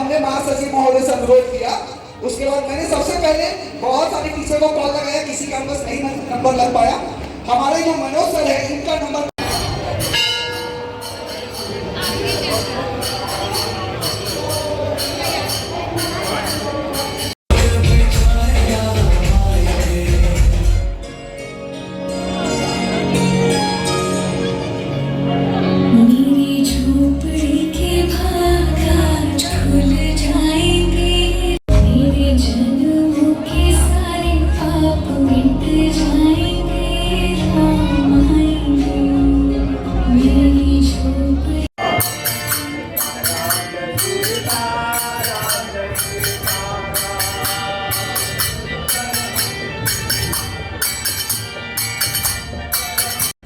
हमने महासचिव महोदय से अनुरोध किया। उसके बाद मैंने सबसे पहले बहुत सारे टीचर को कॉल लगाया, किसी कारण बस नहीं नंबर लग पाया। हमारे जो मनोज सर है इनका नंबर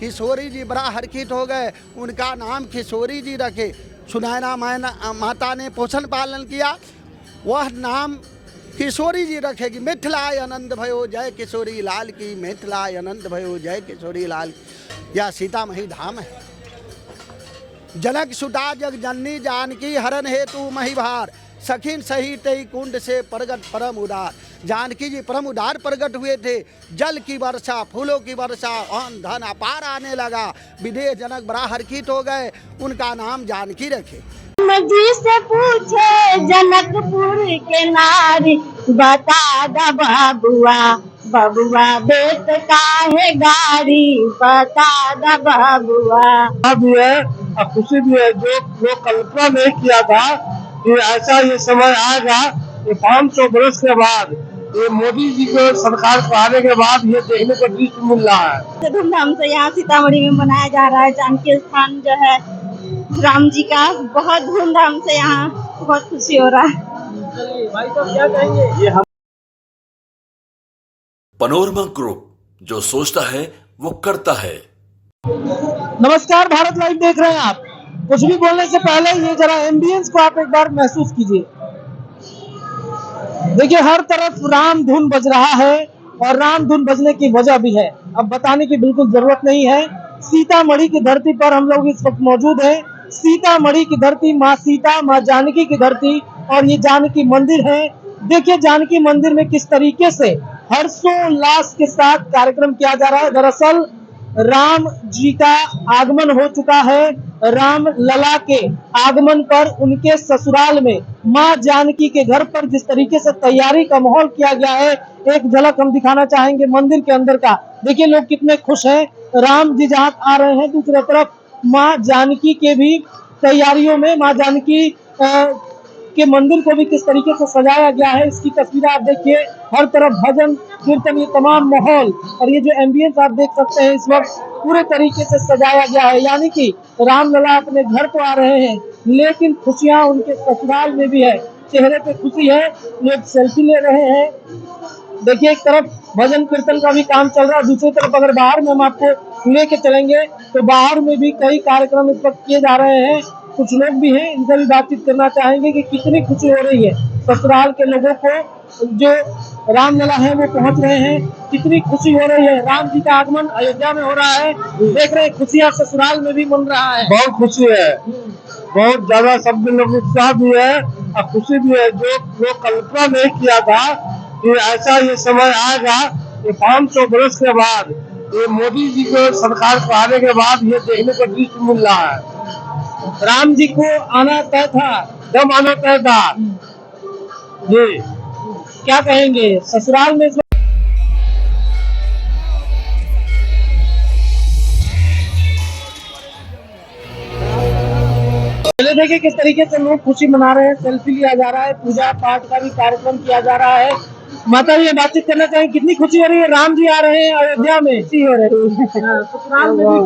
किशोरी जी बड़ा हरखित हो गए, उनका नाम किशोरी जी रखे। सुनैना माता ने पोषण पालन किया, वह नाम किशोरी जी रखेगी। मिथिलाय आनंद भयो जय किशोरी लाल की, मिथिलाय आनंद भयो जय किशोरी लाल की। यह सीतामढ़ी धाम है। जनक सुता जग जननी जानकी, हरण हेतु महिभार, सखिन सही तई कुंड से प्रगट परम उदार। जानकी जी परम उदार प्रगट हुए थे। जल की वर्षा, फूलों की वर्षा, अन्न धन अपार आने लगा। विदेह जनक बड़ा हरखित हो गए, उनका नाम जानकी रखे। जी से पूछे जनकपुर के नारी, बता दा बबुआ बबुआ बेट काहे गाड़ी, बता दा बबुआ। भी है और खुशी भी है, जो कल्पना नहीं किया था कि ऐसा ये समय आएगा। ये 500 वर्ष के बाद, ये मोदी जी को सरकार को आने के बाद ये देखने को दृश्य मिल रहा है। धूमधाम से यहाँ सीतामढ़ी में मनाया जा रहा है जानकी स्थान जो है राम जी का, बहुत धूमधाम से यहाँ बहुत खुशी हो रहा है। भाई तो क्या कहेंगे? ये हम पनोरमा ग्रुप, जो सोचता है वो करता है। नमस्कार, भारत लाइव देख रहे हैं आप। कुछ भी बोलने से पहले ये जरा एम्बियंस को आप एक बार महसूस कीजिए। देखिए हर तरफ राम धुन बज रहा है और राम धुन बजने की वजह भी है, अब बताने की बिल्कुल जरूरत नहीं है। सीतामढ़ी की धरती पर हम लोग इस वक्त मौजूद हैं। सीतामढ़ी की धरती, माँ सीता, माँ जानकी की धरती, और ये जानकी मंदिर है। देखिए जानकी मंदिर में किस तरीके से हर्षोल्लास के साथ कार्यक्रम किया जा रहा है। दरअसल राम जी का आगमन हो चुका है। राम लला के आगमन पर उनके ससुराल में मां जानकी के घर पर जिस तरीके से तैयारी का माहौल किया गया है, एक झलक हम दिखाना चाहेंगे मंदिर के अंदर का। देखिए लोग कितने खुश हैं। राम जी जहाँ आ रहे हैं, दूसरी तरफ मां जानकी के भी तैयारियों में, मां जानकी के मंदिर को भी किस तरीके से सजाया गया है, इसकी तस्वीरें आप देखिए। हर तरफ भजन कीर्तन, ये तमाम माहौल और ये जो एम्बियंस आप देख सकते हैं इस वक्त पूरे तरीके से सजाया गया है। यानी कि रामलला अपने घर तो आ रहे हैं, लेकिन खुशियां उनके ससुराल में भी है। चेहरे पे खुशी है, लोग सेल्फी ले रहे हैं। देखिए एक तरफ भजन कीर्तन का भी काम चल रहा है, दूसरी तरफ अगर बाहर में हम आपको लेके चलेंगे तो बाहर में भी कई कार्यक्रम इस वक्त किए जा रहे हैं। कुछ लोग भी हैं, इनसे भी बातचीत करना चाहेंगे कि कितनी खुशी हो रही है ससुराल के लोगों को। जो रामलला है वो पहुंच रहे हैं, कितनी खुशी हो रही है। राम जी का आगमन अयोध्या में हो रहा है, देख रहे हैं खुशियां ससुराल में भी मन रहा है। बहुत खुशी है, बहुत ज्यादा सब लोग उत्साह भी है और खुशी भी है। जो कल्पना नहीं किया था कि ऐसा ये समय आएगा। ये 500 वर्ष के बाद, ये मोदी जी को सरकार को आने के बाद ये देखने को दृश्य मिल रहा है। राम जी को आना तय था, जब आना तय था जी। क्या कहेंगे ससुराल में? पहले देखिए किस तरीके से लोग खुशी मना रहे हैं, सेल्फी लिया जा रहा है, पूजा पाठ का भी कार्यक्रम किया जा रहा है। माता जी बातचीत करना चाहेंगे, कितनी खुशी हो रही है? राम जी आ रहे हैं अयोध्या में, खुशी हो रही है। ससुराल में भी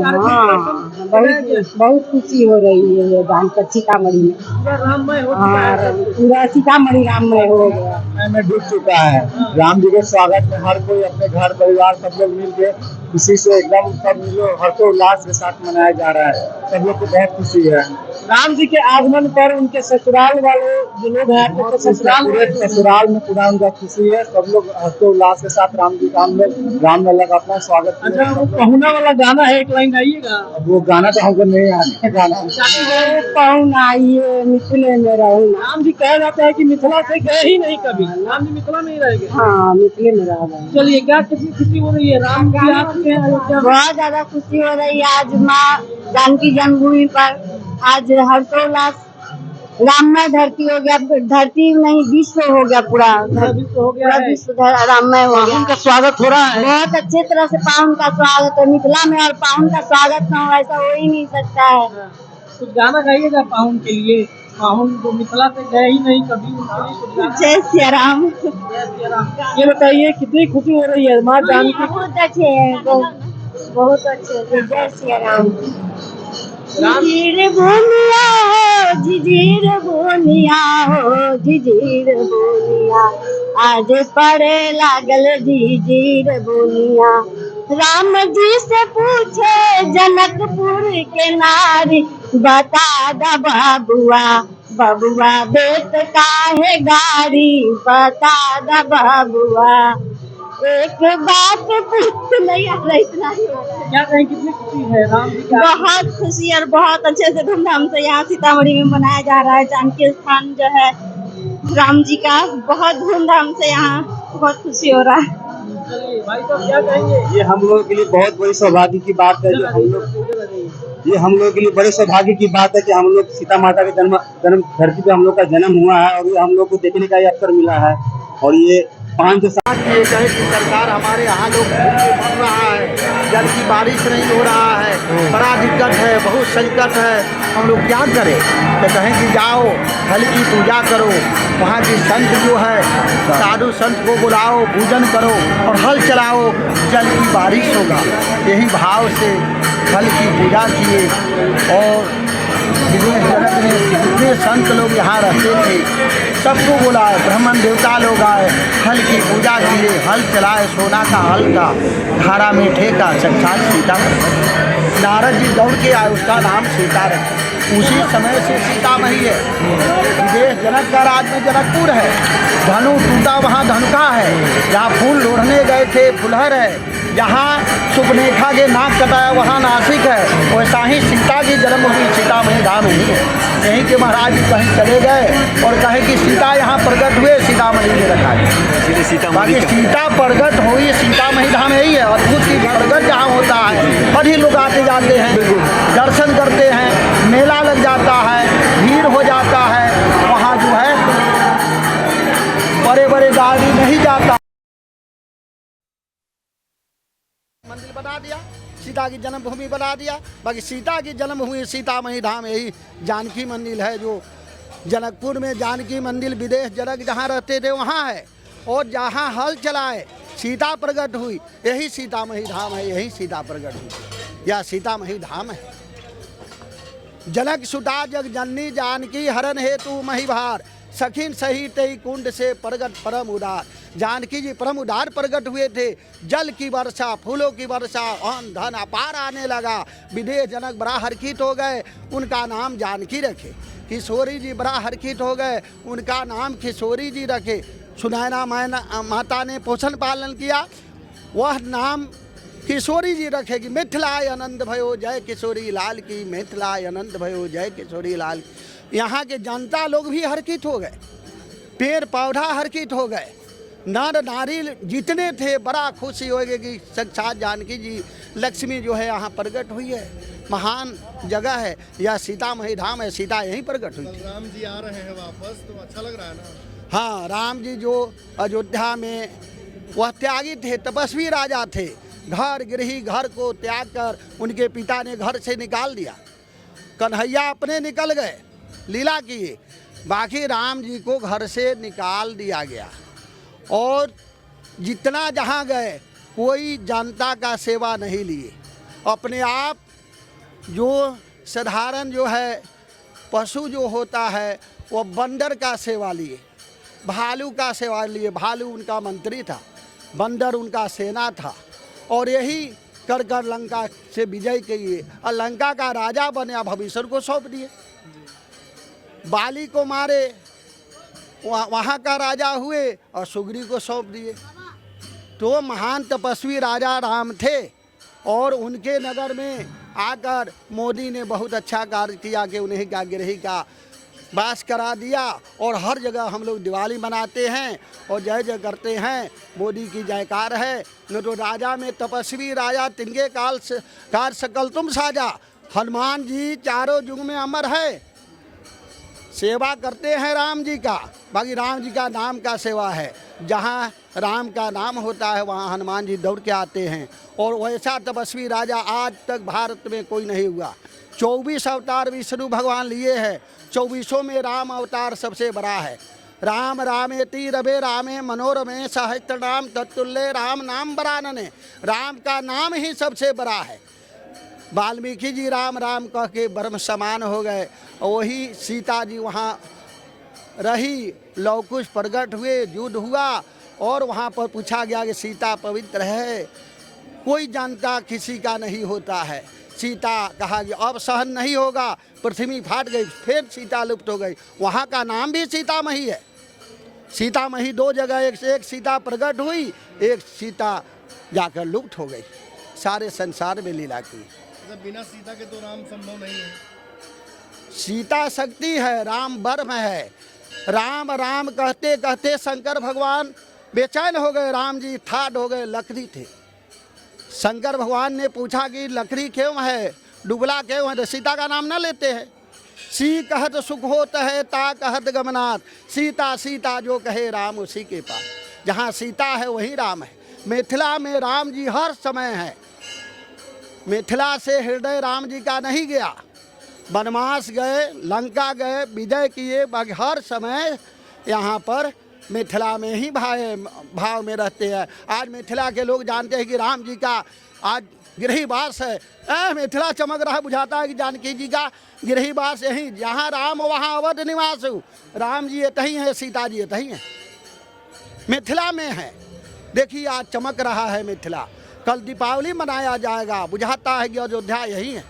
बहुत खुशी हो रही है। ये जानकर सीतामढ़ी में राममय हो चुका है, पूरा सीतामढ़ी राममय हो गया, में डूब चुका है। राम जी के स्वागत में हर कोई अपने घर परिवार सब लोग मिल के खुशी से एकदम सब लोग हर्षोल्लास के साथ मनाया जा रहा है। सब लोग को बहुत खुशी है। राम जी के आगमन पर उनके ससुराल वाले जो लोग हैं अपने तो पूरे ससुराल में पूरा उनका खुशी है। सब लोग हर्षोल्लास के साथ राम लला का अपना स्वागत कर रहे अच्छा, वो हैं। पहुना वाला गाना है, एक लाइन गाइएगा। वो गाना तो हमको नहीं आता गाना। कौन आइए मिथिले में रहूँ। राम जी कहा जाता है कि मिथिला से गए ही नहीं कभी, राम जी मिथिला में ही रह गए। हाँ मिथिले में रह गए। चलिए, क्या कितनी खुशी हो रही है राम जी आ चुके हैं अयोध्या में। बहुत ज्यादा खुशी हो रही है। आज माँ जानकी जन्मभूमि पर आज हर्षोल्लास, राममय धरती हो गया। धरती नहीं विश्व हो गया, पूरा विश्व हो गया पूरा है। विश्व राममय हो गया। पाहुन का स्वागत हो रहा है। बहुत अच्छे तरह से पाहुन का स्वागत है मिथिला में, और पाहुन का स्वागत न हो ऐसा हो ही नहीं सकता है। कुछ गाना गाइएगा पाहुन के लिए। पाहुन जो मिथिला से गए ही नहीं कभी, उनके लिए कुछ गाना। जय सिया राम। ये बताइए कितनी खुशी हो रही है माँ जानकी। बहुत अच्छे हैं, बहुत अच्छे। जय सिया राम। झिझिर बोलिया हो, झिझिर बोलिया हो, झिझिर बोलिया, आज पड़े लागल झिझिर बोलिया। राम जी से पूछे जनकपुर के नारी, बता दा बाबुआ, बबुआ बेट काहे गाड़ी, बता दा बाबुआ। एक बात पूछ नहीं आ रहा, इतना ही हो रहा है। क्या कहें, कितनी खुशी है राम जी का। बहुत खुशी और बहुत अच्छे से धूमधाम से यहाँ सीतामढ़ी में मनाया जा रहा है। जानकी स्थान जो है राम जी का, बहुत धूमधाम से यहाँ बहुत खुशी हो रहा है। चलिए भाई साहब, क्या कहेंगे। ये हम लोगों के लिए बहुत बड़ी सौभाग्य की बात है। ये हम लोगों के लिए बड़े सौभाग्य की बात है कि हम लोग सीता माता के जन्म धरती पे हम लोग का जन्म हुआ है, और ये हम लोग को देखने का ये अवसर मिला है। और ये 5 साल ये कहे कि सरकार हमारे यहाँ लोग भूखे मर रहा है, जल की बारिश नहीं हो रहा है, बड़ा दिक्कत है, बहुत संकट है, हम लोग क्या करें। तो कहें कि जाओ हल की पूजा करो, वहाँ की संत जो है साधु संत को बुलाओ, पूजन करो और हल चलाओ, जल की बारिश होगा। यही भाव से हल की पूजा किए। और विदेश जगत में जितने संत लोग यहाँ रहते थे सबको बुलाए, ब्राह्मण देवता लोग आए, हल की पूजा किए, हल चलाए, सोना का हल का धारा में ठेका, साक्षात सीता। नारद जी दौड़ के आए, उसका नाम सीता रखे। उसी समय से सीतामढ़ी है। विदेश जनक का राज में जनकपुर है, धनु टूटा वहाँ धनुका है, जहाँ फूल लोढ़ने गए थे फुलहर है, जहाँ सुपनेखा के नाक कटाया वहाँ नासिक है, वैसा ही सीता की जन्मभूमि सीतामढ़ी धाम ही है। यहीं के महाराज जी कहीं चले गए और कहे कि सीता यहाँ प्रकट हुए, सीतामढ़ी में रखा है। बाकी सीता प्रकट हुई सीतामढ़ी धाम यही है। अद्भुत की प्रकट जहाँ होता है बड़ी लोग आते जाते हैं, दर्शन करते हैं, मेला लग जाता है, भीड़ हो जाता है। वहाँ जो है बड़े बड़े गाड़ी नहीं जाता। मंदिर बना दिया, सीता की जन्मभूमि बना दिया। बाकी सीता की जन्मभूमि सीतामढ़ी धाम यही जानकी मंदिर है, जो जनकपुर में जानकी मंदिर विदेश जनक जहाँ रहते थे वहाँ है। और जहाँ हल चलाए सीता प्रकट हुई, यही सीतामढ़ी धाम है, यही सीता प्रकट हुई, यह सीतामढ़ी धाम है। जनक सुता जग जननी जानकी, हरण हेतु महिभार, सखीन सही तई कुंड से प्रगट परम उदार। जानकी जी परम उदार प्रगट हुए थे। जल की वर्षा, फूलों की वर्षा, अन्न धन अपार आने लगा। विदेश जनक बड़ा हर्षित हो गए, उनका नाम जानकी रखे। किशोरी जी बड़ा हर्षित हो गए, उनका नाम किशोरी जी रखे। सुनैना माता ने पोषण पालन किया, वह नाम किशोरी जी रखेगी। मिथिलाय आनंद भयो जय किशोरी लाल की, मिथिलाय आनंद भयो जय किशोरी लाल। यहाँ के जनता लोग भी हर्षित हो गए, पेड़ पौधा हर्षित हो गए, नर नारी जितने थे बड़ा खुशी हो गए कि साक्षात जानकी जी लक्ष्मी जो है यहाँ प्रकट हुई है। महान जगह है, यह सीतामढ़ी धाम है, सीता यहीं प्रकट हुई थी। राम जी आ रहे हैं वापस, तो अच्छा लग रहा है ना। हाँ, राम जी जो अयोध्या में वह त्यागी थे, तपस्वी राजा थे। घर गृही घर को त्याग कर उनके पिता ने घर से निकाल दिया। कन्हैया अपने निकल गए, लीला किए, बाकी राम जी को घर से निकाल दिया गया। और जितना जहाँ गए कोई जनता का सेवा नहीं लिए, अपने आप जो साधारण जो है पशु जो होता है वो बंदर का सेवा लिए, भालू का सेवा लिए। भालू उनका मंत्री था, बंदर उनका सेना था। और यही कर कर लंका से विजय किए और लंका का राजा बने, अब भविष्य को सौंप दिए। बाली को मारे, वहाँ का राजा हुए और सुग्री को सौंप दिए। तो महान तपस्वी राजा राम थे और उनके नगर में आकर मोदी ने बहुत अच्छा कार्य किया कि उन्हें का गिरही का वास करा दिया और हर जगह हम लोग दिवाली मनाते हैं और जय जय करते हैं। मोदी की जयकार है। न तो राजा में तपस्वी राजा तिनके कार सकल तुम साजा। हनुमान जी चारों युग में अमर है, सेवा करते हैं राम जी का। बाकी राम जी का नाम का सेवा है, जहाँ राम का नाम होता है वहाँ हनुमान जी दौड़ के आते हैं। और वैसा तपस्वी राजा आज तक भारत में कोई नहीं हुआ। 24 अवतार विष्णु भगवान लिए हैं, 24 में राम अवतार सबसे बड़ा है। राम रामेति रवे रामे मनोरमे सहस्त्र नाम तत्तुल्य राम नाम बरानने। राम का नाम ही सबसे बड़ा है। वाल्मीकि जी राम राम कह के ब्रह्म समान हो गए। वही सीता जी वहाँ रही, लव कुश प्रकट हुए, युद्ध हुआ और वहाँ पर पूछा गया कि सीता पवित्र है। कोई जानता किसी का नहीं होता है। सीता कहा कि अब सहन नहीं होगा, पृथ्वी फाट गई, फिर सीता लुप्त हो गई। वहाँ का नाम भी सीतामही है। सीतामही 2 जगह, एक सीता प्रकट हुई, एक सीता जाकर लुप्त हो गई। सारे संसार में लीला की। बिना सीता के तो राम संभव नहीं है। सीता शक्ति है, राम ब्रह्म है। राम राम कहते कहते शंकर भगवान बेचैन हो गए, राम जी ठाड हो गए, लकड़ी थे। शंकर भगवान ने पूछा कि लकड़ी क्यों है, डुबला क्यों है, तो सीता का नाम न लेते हैं। सी कहत सुख होत है, ता कहत गमनाथ। सीता सीता जो कहे राम उसी के पास। जहाँ सीता है वहीं राम है। मिथिला में राम जी हर समय है। मिथिला से हृदय राम जी का नहीं गया। वनवास गए, लंका गए, विजय किए, बाकी हर समय यहाँ पर मिथिला में ही भाव में रहते हैं। आज मिथिला के लोग जानते हैं कि राम जी का आज गृहवास है। मिथिला चमक रहा है, बुझाता है कि जानकी जी का गृहवास यहीं, जहाँ राम वहाँ अवध निवास। राम जी यही हैं, सीता जी यही हैं, मिथिला में है। देखिए आज चमक रहा है मिथिला। कल दीपावली मनाया जाएगा, बुझाता है कि अयोध्या यही है,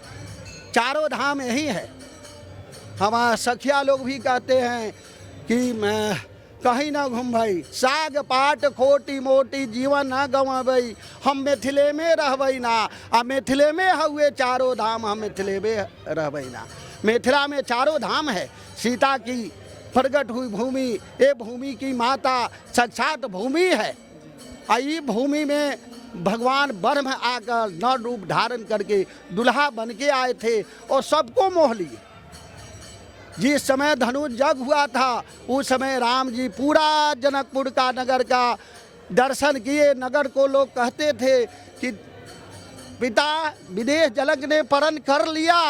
चारों धाम यही है। हमारा सखिया लोग भी कहते हैं कि मैं कहीं ना घूम भाई, साग पाट खोटी मोटी जीवन न गंवई, हम मिथिले में रहबई ना। आ मिथिले में हुए चारों धाम, हम मिथिले में रहबई ना। मिथिला में चारों धाम है। सीता की प्रकट हुई भूमि, ये भूमि की माता साक्षात भूमि है। आई भूमि में भगवान ब्रह्म आकर नर रूप धारण करके दुल्हा बन के आए थे और सबको मोह लिए। जिस समय धनुष जग हुआ था उस समय राम जी पूरा जनकपुर का नगर का दर्शन किए। नगर को लोग कहते थे कि पिता विदेश जनक ने प्रण कर लिया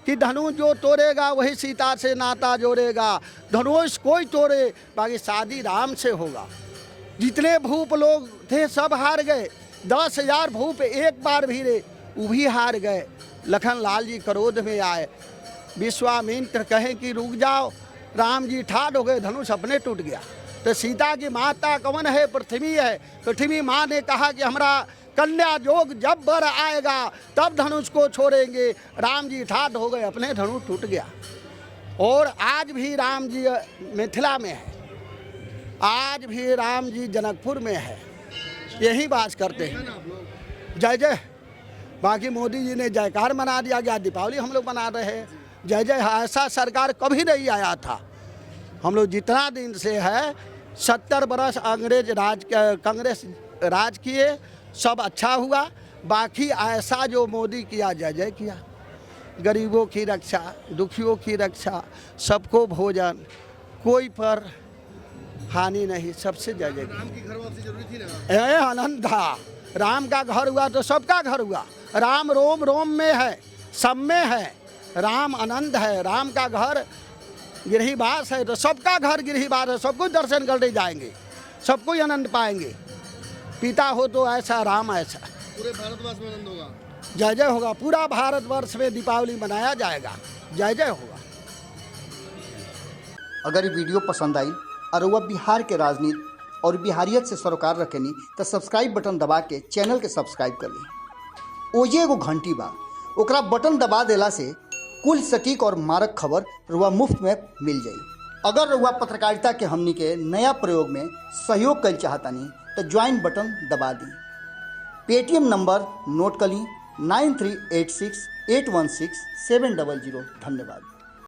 कि धनुष जो तोड़ेगा वही सीता से नाता जोड़ेगा। धनुष कोई तोड़े, बाकी शादी राम से होगा। जितने भूप लोग थे सब हार गए। 10,000 भूप एक बार भी रे, वो भी हार गए। लखन लाल जी क्रोध में आए। विश्वामित्र कहे कि रुक जाओ, राम जी ठाड हो गए, धनुष अपने टूट गया। तो सीता की माता कौन है? पृथ्वी है। पृथ्वी माँ ने कहा कि हमारा कन्या जोग जब बर आएगा तब धनुष को छोड़ेंगे। राम जी ठाड हो गए, अपने धनुष टूट गया। और आज भी राम जी मिथिला में है, आज भी राम जी जनकपुर में है, यही बात करते हैं। जय जय। बाकी मोदी जी ने जयकार मना दिया गया, दीपावली हम लोग मना रहे हैं। जय जय। ऐसा सरकार कभी नहीं आया था। हम लोग जितना दिन से है 70 बरस अंग्रेज राज कांग्रेस राज किए, सब अच्छा हुआ। बाकी ऐसा जो मोदी किया, जय जय किया। गरीबों की रक्षा, दुखियों की रक्षा, सबको भोजन, कोई पर हानि नहीं, सबसे जय जय। राम की घर वापसी जरूरी थी ना। आनंद था। राम का घर हुआ तो सबका घर हुआ। राम रोम रोम में है, सब में है। राम आनंद है। राम का घर गृहवास है तो सबका घर गृहवास है। सबको दर्शन करने जाएंगे, सबको आनंद पाएंगे। पिता हो तो ऐसा, राम ऐसा। पूरे भारतवर्ष में आनंद होगा। जय जय होगा। पूरा भारतवर्ष में दीपावली मनाया जाएगा। जय जय होगा। अगर ये वीडियो पसंद आई और वह बिहार के राजनीति और बिहारियत से सरोकार रखेनी तो सब्सक्राइब बटन दबा के चैनल के सब्सक्राइब कर ली। ओजे एगो घंटी बा, ओकरा बटन दबा देला से कुल सटीक और मारक खबर रुआ मुफ्त में मिल जाई। अगर रुआ पत्रकारिता के हमनी के नया प्रयोग में सहयोग कर चाहतानी तो ज्वाइन बटन दबा दी। पेटीएम नंबर नोट कर ली 9386816700। धन्यवाद।